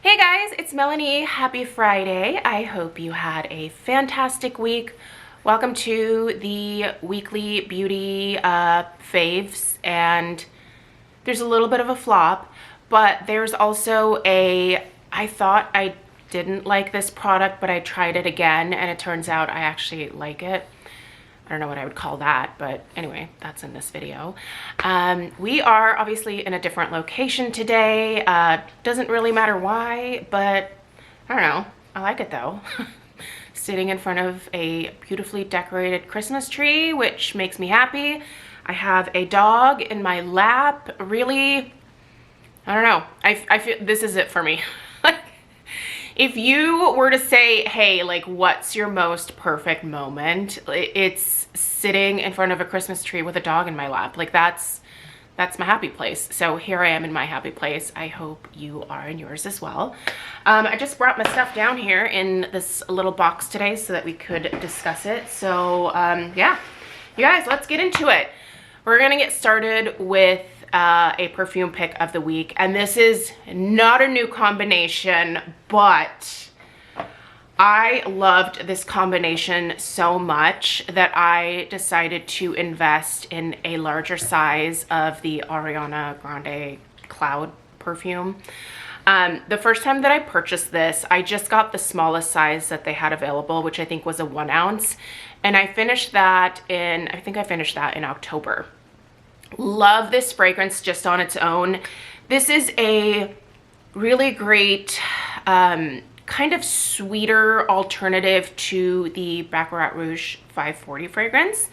Hey guys, it's Melanie. Happy Friday. I hope you had a fantastic week. Welcome to the weekly beauty faves, and there's a little bit of a flop, but there's also I thought I didn't like this product, but I tried it again and it turns out I actually like it. I don't know what I would call that, but anyway, that's in this video. We are obviously in a different location today. Doesn't really matter why, but I don't know. I like it though. Sitting in front of a beautifully decorated Christmas tree, which makes me happy. I have a dog in my lap. Really, I don't know. I feel this is it for me. If you were to say, hey, like, what's your most perfect moment? It's sitting in front of a Christmas tree with a dog in my lap. Like, that's my happy place. So here I am in my happy place. I hope you are in yours as well. I just brought my stuff down here in this little box today so that we could discuss it. So yeah, you guys, let's get into it. We're gonna get started with a perfume pick of the week, and this is not a new combination, but I loved this combination so much that I decided to invest in a larger size of the Ariana Grande Cloud perfume. The first time that I purchased this, I just got the smallest size that they had available, which I think was a 1 ounce, and I finished that in, I think I finished that in October. Love this fragrance just on its own. This is a really great kind of sweeter alternative to the Baccarat Rouge 540 fragrance.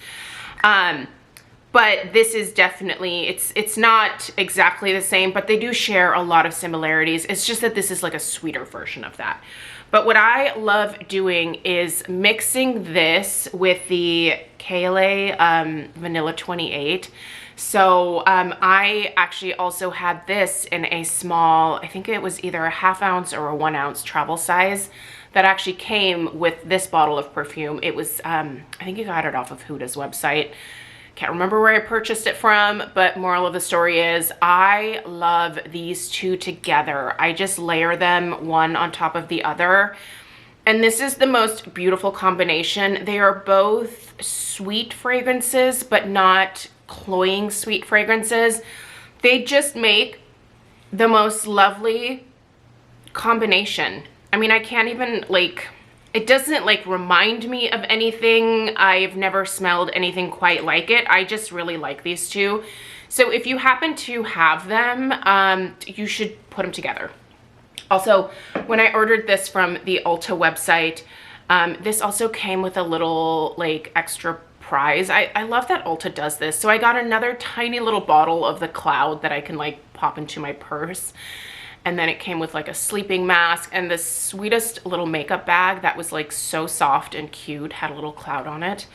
But this is definitely, it's not exactly the same, but they do share a lot of similarities. It's just that this is like a sweeter version of that. But what I love doing is mixing this with the KLA Vanilla 28. So I actually also had this in a small, I think it was either a 1/2 ounce or a 1 ounce travel size that actually came with this bottle of perfume. It was, I think you got it off of Huda's website. Can't remember where I purchased it from, but moral of the story is I love these two together. I just layer them one on top of the other. And this is the most beautiful combination. They are both sweet fragrances, but not cloying sweet fragrances. They just make the most lovely combination. I mean, I can't even, like, it doesn't like remind me of anything. I've never smelled anything quite like it. I just really like these two. So if you happen to have them, you should put them together. Also, when I ordered this from the Ulta website, this also came with a little like extra prize. I love that Ulta does this. So I got another tiny little bottle of the Cloud that I can like pop into my purse. And then it came with like a sleeping mask and the sweetest little makeup bag that was like so soft and cute, had a little cloud on it.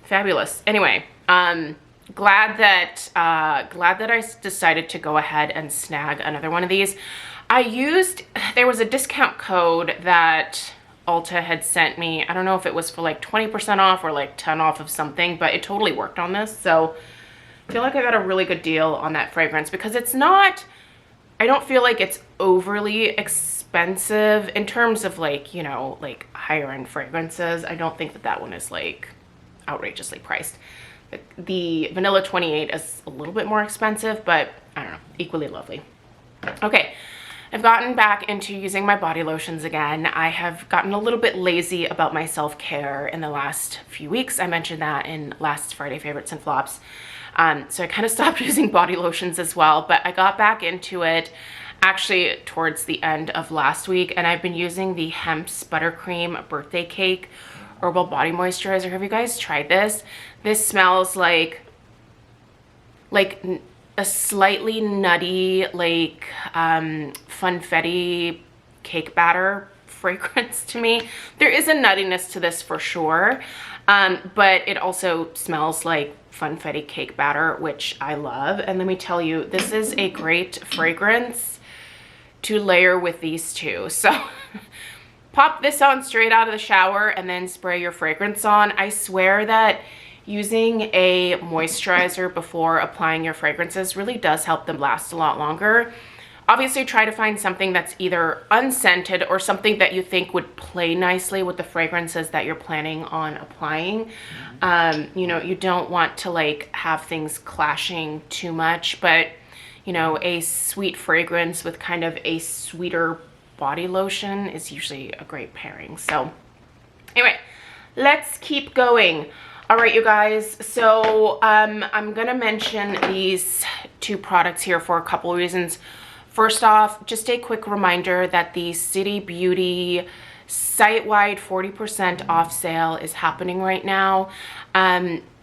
Fabulous. Anyway, glad that I decided to go ahead and snag another one of these. There was a discount code that Ulta had sent me. I don't know if it was for like 20% off or like 10 off of something, but it totally worked on this. So I feel like I got a really good deal on that fragrance because it's not, I don't feel like it's overly expensive in terms of like, you know, like higher end fragrances. I don't think that that one is like outrageously priced. The Vanilla 28 is a little bit more expensive, but I don't know, equally lovely. Okay. I've gotten back into using my body lotions again. I have gotten a little bit lazy about my self-care in the last few weeks. I mentioned that in last Friday Favorites and Flops. So I kind of stopped using body lotions as well, but I got back into it actually towards the end of last week, and I've been using the Hemp's Buttercream Birthday Cake Herbal Body Moisturizer. Have you guys tried this? This smells like a slightly nutty, like funfetti cake batter fragrance to me. There is a nuttiness to this for sure, but it also smells like funfetti cake batter, which I love. And let me tell you, this is a great fragrance to layer with these two. So pop this on straight out of the shower and then spray your fragrance on. I swear that using a moisturizer before applying your fragrances really does help them last a lot longer. Obviously try to find something that's either unscented or something that you think would play nicely with the fragrances that you're planning on applying. You know, you don't want to like have things clashing too much, but you know, a sweet fragrance with kind of a sweeter body lotion is usually a great pairing. So anyway, let's keep going. All right, you guys, so I'm gonna mention these two products here for a couple of reasons. First off, just a quick reminder that the City Beauty site-wide 40% off sale is happening right now.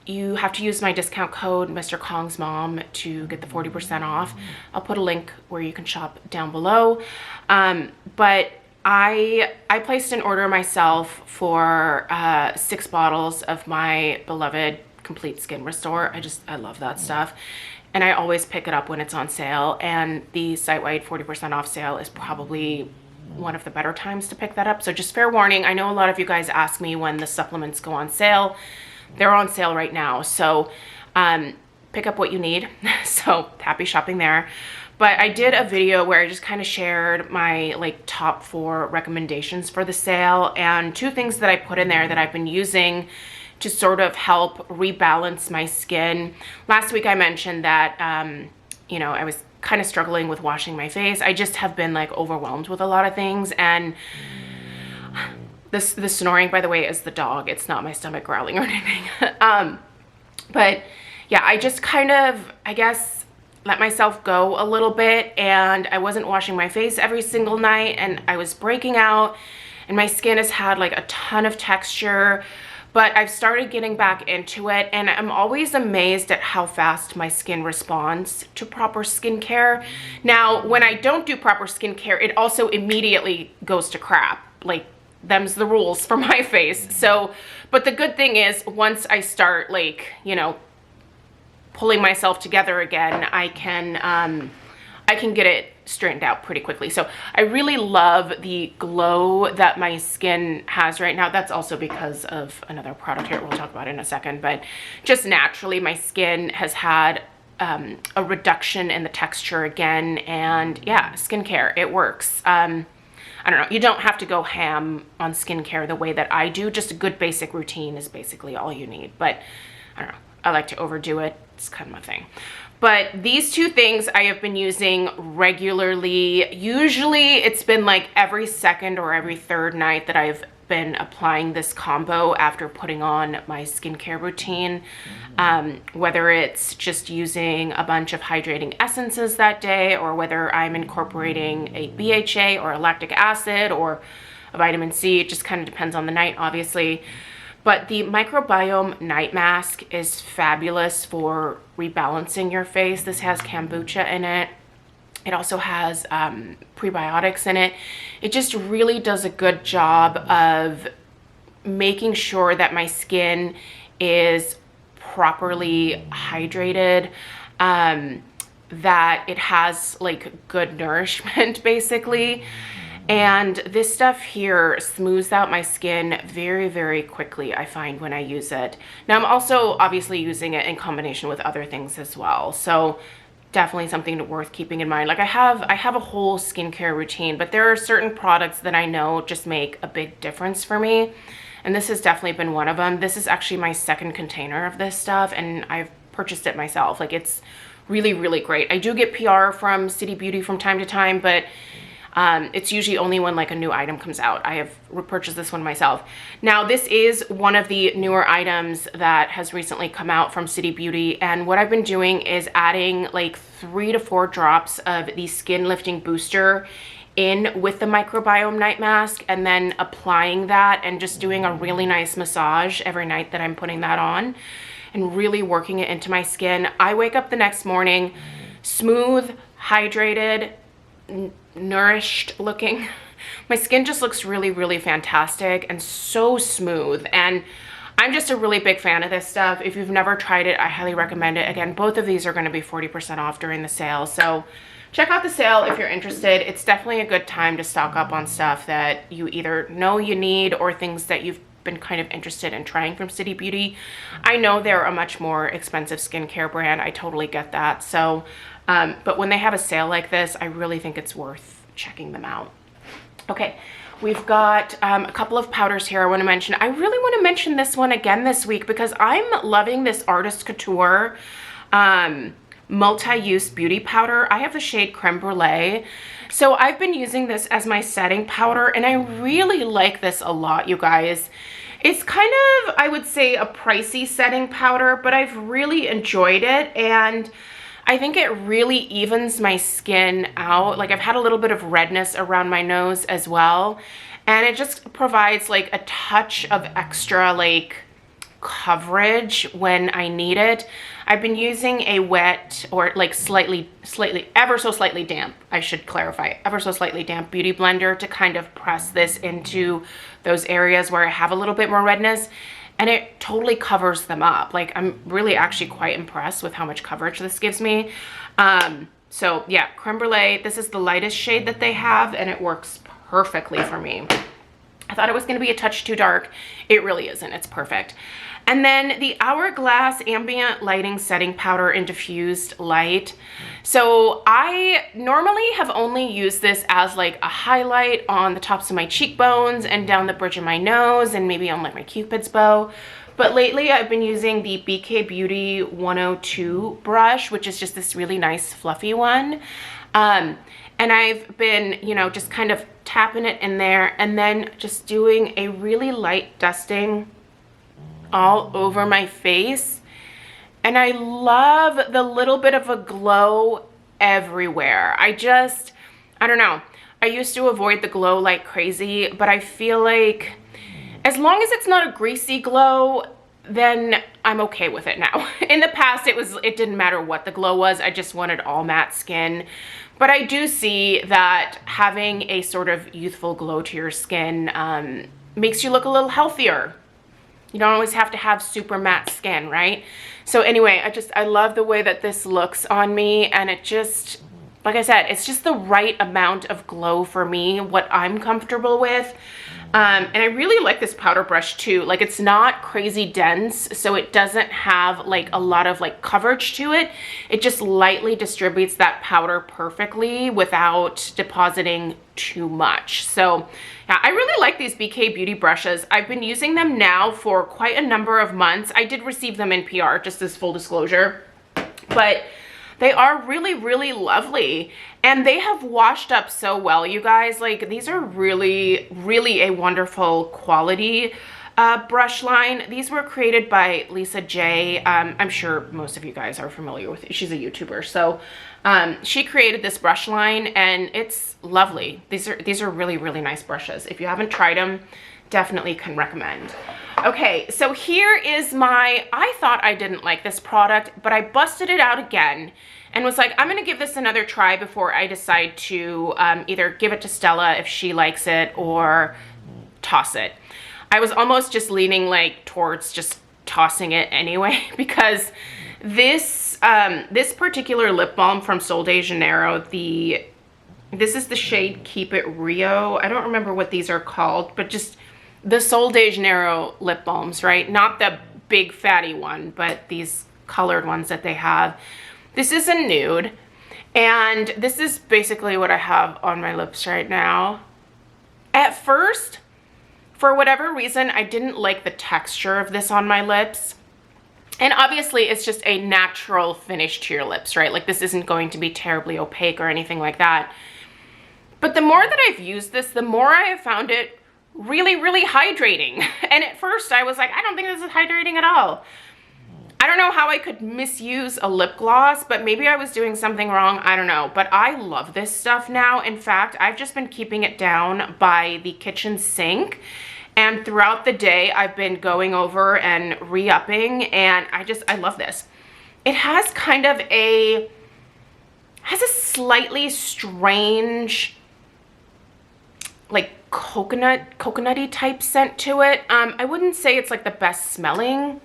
You have to use my discount code MrKongsMom to get the 40% off. I'll put a link where you can shop down below. But I placed an order myself for 6 bottles of my beloved Complete Skin Restore. I love that stuff. And I always pick it up when it's on sale. And the site-wide 40% off sale is probably one of the better times to pick that up. So just fair warning, I know a lot of you guys ask me when the supplements go on sale. They're on sale right now. So pick up what you need. So happy shopping there. But I did a video where I just kind of shared my like top 4 recommendations for the sale, and 2 things that I put in there that I've been using to sort of help rebalance my skin. Last week I mentioned that, you know, I was kind of struggling with washing my face. I just have been like overwhelmed with a lot of things, and the snoring, by the way, is the dog. It's not my stomach growling or anything. But yeah, I just kind of, I guess, let myself go a little bit, and I wasn't washing my face every single night, and I was breaking out, and my skin has had like a ton of texture, but I've started getting back into it, and I'm always amazed at how fast my skin responds to proper skincare. Now, when I don't do proper skincare, it also immediately goes to crap. Like, them's the rules for my face. So, but the good thing is, once I start like, you know, pulling myself together again, I can get it straightened out pretty quickly. So I really love the glow that my skin has right now. That's also because of another product here we'll talk about in a second, but just naturally my skin has had a reduction in the texture again. And yeah, skincare, it works. I don't know, you don't have to go ham on skincare the way that I do. Just a good basic routine is basically all you need. But I don't know, I like to overdo it. It's kind of my thing. But these 2 things I have been using regularly. Usually it's been like every 2nd or every 3rd night that I've been applying this combo after putting on my skincare routine. Whether it's just using a bunch of hydrating essences that day, or whether I'm incorporating a BHA or a lactic acid or a vitamin C. It just kind of depends on the night, obviously. But the microbiome night mask is fabulous for rebalancing your face. This has kombucha in it. It also has prebiotics in it. It just really does a good job of making sure that my skin is properly hydrated, that it has like good nourishment basically. And this stuff here smooths out my skin very, very quickly, I find, when I use it. Now, I'm also obviously using it in combination with other things as well. So definitely something worth keeping in mind. Like I have a whole skincare routine, but there are certain products that I know just make a big difference for me. And this has definitely been one of them. This is actually my 2nd container of this stuff, and I've purchased it myself. Like, it's really, really great. I do get PR from City Beauty from time to time, but it's usually only when like a new item comes out. I have repurchased this one myself. Now, this is one of the newer items that has recently come out from City Beauty, and what I've been doing is adding like 3 to 4 drops of the Skin Lifting Booster in with the microbiome night mask, and then applying that and just doing a really nice massage every night that I'm putting that on and really working it into my skin. I wake up the next morning smooth, hydrated, nourished looking. My skin just looks really, really fantastic and so smooth, and I'm just a really big fan of this stuff. If you've never tried it, I highly recommend it. Again, both of these are going to be 40% off during the sale, so check out the sale if you're interested. It's definitely a good time to stock up on stuff that you either know you need or things that you've been kind of interested in trying from City Beauty. I know they're a much more expensive skincare brand. I totally get that. So, but when they have a sale like this, I really think it's worth checking them out. Okay, we've got a couple of powders here I want to mention. I really want to mention this one again this week because I'm loving this Artist Couture multi-use beauty powder. I have the shade Creme Brulee. So I've been using this as my setting powder and I really like this a lot, you guys. It's kind of, I would say, a pricey setting powder, but I've really enjoyed it and I think it really evens my skin out. Like I've had a little bit of redness around my nose as well. And it just provides like a touch of extra like coverage when I need it. I've been using a wet or like ever so slightly damp, I should clarify, ever so slightly damp beauty blender to kind of press this into those areas where I have a little bit more redness, and it totally covers them up. Like I'm really actually quite impressed with how much coverage this gives me. So yeah, Creme Brulee, this is the lightest shade that they have and it works perfectly for me. I thought it was going to be a touch too dark. It really isn't. It's perfect. And then the Hourglass Ambient Lighting Setting Powder in Diffused Light. So I normally have only used this as like a highlight on the tops of my cheekbones and down the bridge of my nose and maybe on like my Cupid's bow. But lately I've been using the BK Beauty 102 brush, which is just this really nice fluffy one. And I've been, you know, just kind of tapping it in there and then just doing a really light dusting all over my face. And I love the little bit of a glow everywhere. I don't know. I used to avoid the glow like crazy, but I feel like as long as it's not a greasy glow, then I'm okay with it now. In the past, it didn't matter what the glow was. I just wanted all matte skin. But I do see that having a sort of youthful glow to your skin makes you look a little healthier. You don't always have to have super matte skin, right? So anyway, I love the way that this looks on me, and it just, like I said, it's just the right amount of glow for me, what I'm comfortable with. And I really like this powder brush too. Like it's not crazy dense, so it doesn't have like a lot of like coverage to it. It just lightly distributes that powder perfectly without depositing too much. So yeah, I really like these BK Beauty brushes. I've been using them now for quite a number of months. I did receive them in PR, just as full disclosure, but they are really, really lovely. And they have washed up so well, you guys. Like these are really, really a wonderful quality brush line. These were created by Lisa J. I'm sure most of you guys are familiar with it. She's a YouTuber. So she created this brush line and it's lovely. These are really, really nice brushes. If you haven't tried them, definitely can recommend. Okay, so here is I thought I didn't like this product, but I busted it out again and was like, I'm gonna give this another try before I decide to either give it to Stella if she likes it or toss it. I was almost just leaning like towards just tossing it anyway because this particular lip balm from Sol de Janeiro, this is the shade Keep It Rio. I don't remember what these are called, but just the Sol de Janeiro lip balms, right? Not the big fatty one, but these colored ones that they have. This is a nude, and this is basically what I have on my lips right now. At first, for whatever reason, I didn't like the texture of this on my lips. And obviously, it's just a natural finish to your lips, right? Like this isn't going to be terribly opaque or anything like that. But the more that I've used this, the more I have found it really, really hydrating. And at first I was like, I don't think this is hydrating at all. I don't know how I could misuse a lip gloss, but maybe I was doing something wrong. I don't know, but I love this stuff now. In fact, I've just been keeping it down by the kitchen sink. And throughout the day, I've been going over and re-upping, and I love this. It has kind of a slightly strange, like coconutty type scent to it. I wouldn't say it's like the best smelling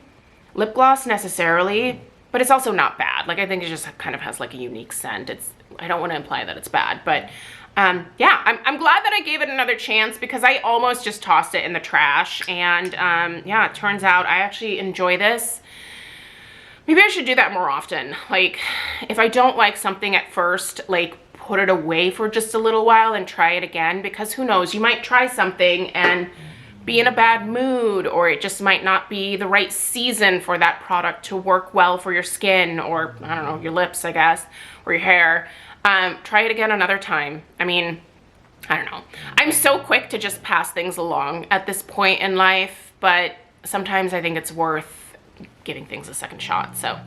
lip gloss necessarily, but it's also not bad. Like I think it just kind of has like a unique scent. I don't want to imply that it's bad, but yeah, I'm glad that I gave it another chance because I almost just tossed it in the trash. And yeah, it turns out I actually enjoy this. Maybe I should do that more often. Like, if I don't like something at first, like, put it away for just a little while and try it again, because who knows, you might try something and be in a bad mood, or it just might not be the right season for that product to work well for your skin, or I don't know, your lips, I guess, or your hair. Try it again another time. I mean, I don't know. I'm so quick to just pass things along at this point in life, but sometimes I think it's worth giving things a second shot. So,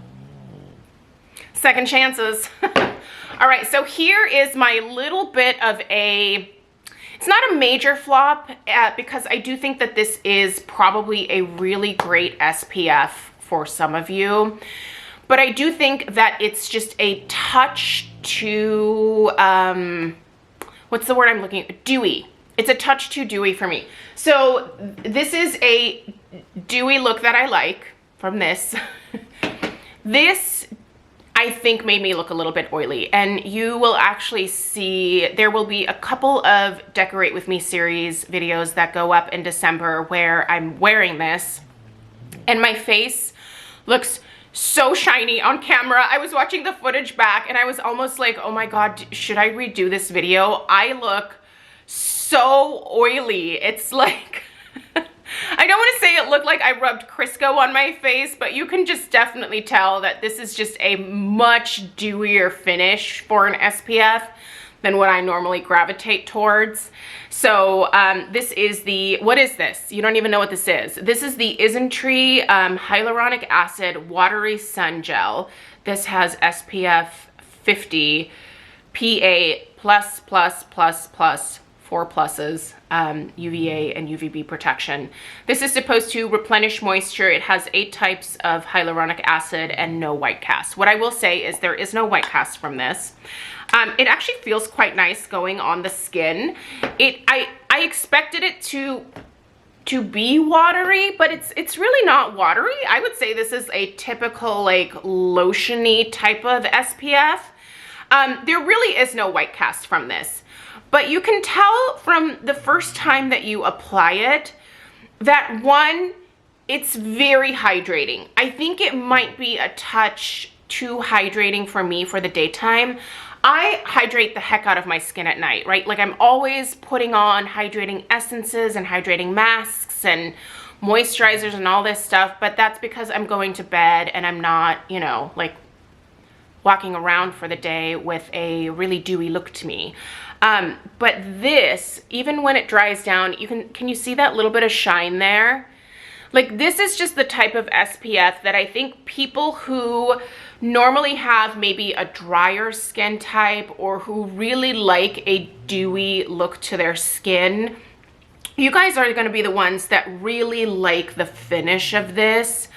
second chances. All right, so here is my little bit of a, it's not a major flop because I do think that this is probably a really great SPF for some of you. But I do think that it's just a touch too, what's the word I'm looking at? Dewy. It's a touch too dewy for me. So this is a dewy look that I like from this. This, I think, made me look a little bit oily, and you will actually see there will be a couple of Decorate With Me series videos that go up in December where I'm wearing this and my face looks so shiny on camera. I was watching the footage back and I was almost like, oh my God, should I redo this video? I look so oily. It's like, I don't want to say it looked like I rubbed Crisco on my face, but you can just definitely tell that this is just a much dewier finish for an SPF than what I normally gravitate towards. So this is the, what is this? You don't even know what this is. This is the Isntree Hyaluronic Acid Watery Sun Gel. This has SPF 50, PA++++, 4 pluses, UVA and UVB protection. This is supposed to replenish moisture. It has 8 types of hyaluronic acid and no white cast. What I will say is there is no white cast from this. It actually feels quite nice going on the skin. I expected it to be watery, but it's really not watery. I would say this is a typical like lotiony type of SPF. There really is no white cast from this. But you can tell from the first time that you apply it that one, it's very hydrating. I think it might be a touch too hydrating for me for the daytime. I hydrate the heck out of my skin at night, right? Like I'm always putting on hydrating essences and hydrating masks and moisturizers and all this stuff, but that's because I'm going to bed and I'm not, you know, like walking around for the day with a really dewy look to me. But this, even when it dries down, can you see that little bit of shine there? Like this is just the type of SPF that I think people who normally have maybe a drier skin type or who really like a dewy look to their skin, you guys are going to be the ones that really like the finish of this.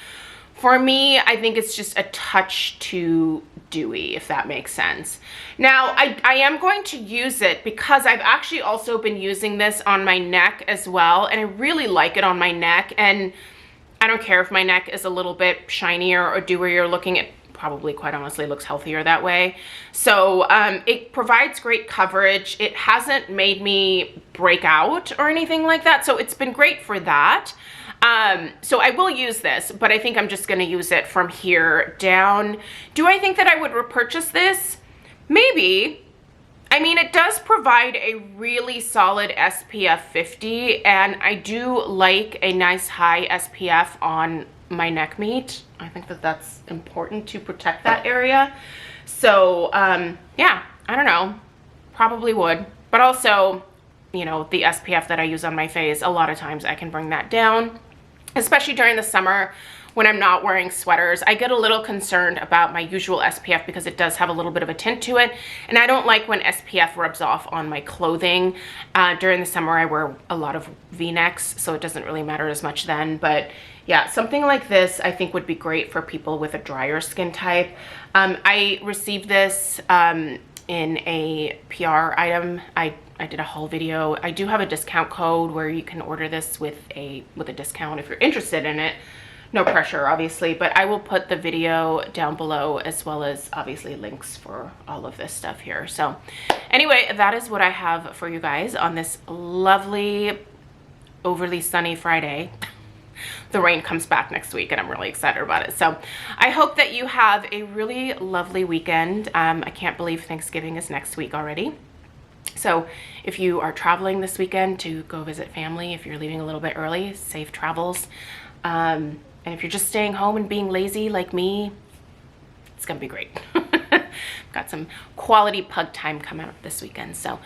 For me, I think it's just a touch too dewy, if that makes sense. Now, I am going to use it because I've actually also been using this on my neck as well, and I really like it on my neck, and I don't care if my neck is a little bit shinier or dewier looking. It probably, quite honestly, looks healthier that way. So it provides great coverage. It hasn't made me break out or anything like that, so it's been great for that. So I will use this, but I think I'm just going to use it from here down. Do I think that I would repurchase this? Maybe. I mean, it does provide a really solid SPF 50, and I do like a nice high SPF on my neck meat. I think that that's important to protect that area. So, yeah, I don't know. Probably would. But also, you know, the SPF that I use on my face, a lot of times I can bring that down, especially during the summer when I'm not wearing sweaters. I get a little concerned about my usual SPF because it does have a little bit of a tint to it, and I don't like when SPF rubs off on my clothing. During the summer I wear a lot of V-necks, so it doesn't really matter as much then. But yeah, something like this I think would be great for people with a drier skin type. I received this in a PR item. I did a haul video. I do have a discount code where you can order this with a discount if you're interested in it. No pressure, obviously, but I will put the video down below as well as obviously links for all of this stuff here. So anyway, that is what I have for you guys on this lovely, overly sunny Friday. The rain comes back next week and I'm really excited about it. So I hope that you have a really lovely weekend. I can't believe Thanksgiving is next week already. So if you are traveling this weekend to go visit family, if you're leaving a little bit early, safe travels. And if you're just staying home and being lazy like me, it's gonna be great. Got some quality pug time coming up this weekend. So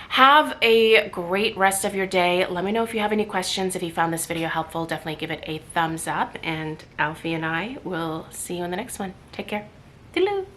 have a great rest of your day. Let me know if you have any questions. If you found this video helpful, definitely give it a thumbs up, and Alfie and I will see you in the next one. Take care. Toodaloo.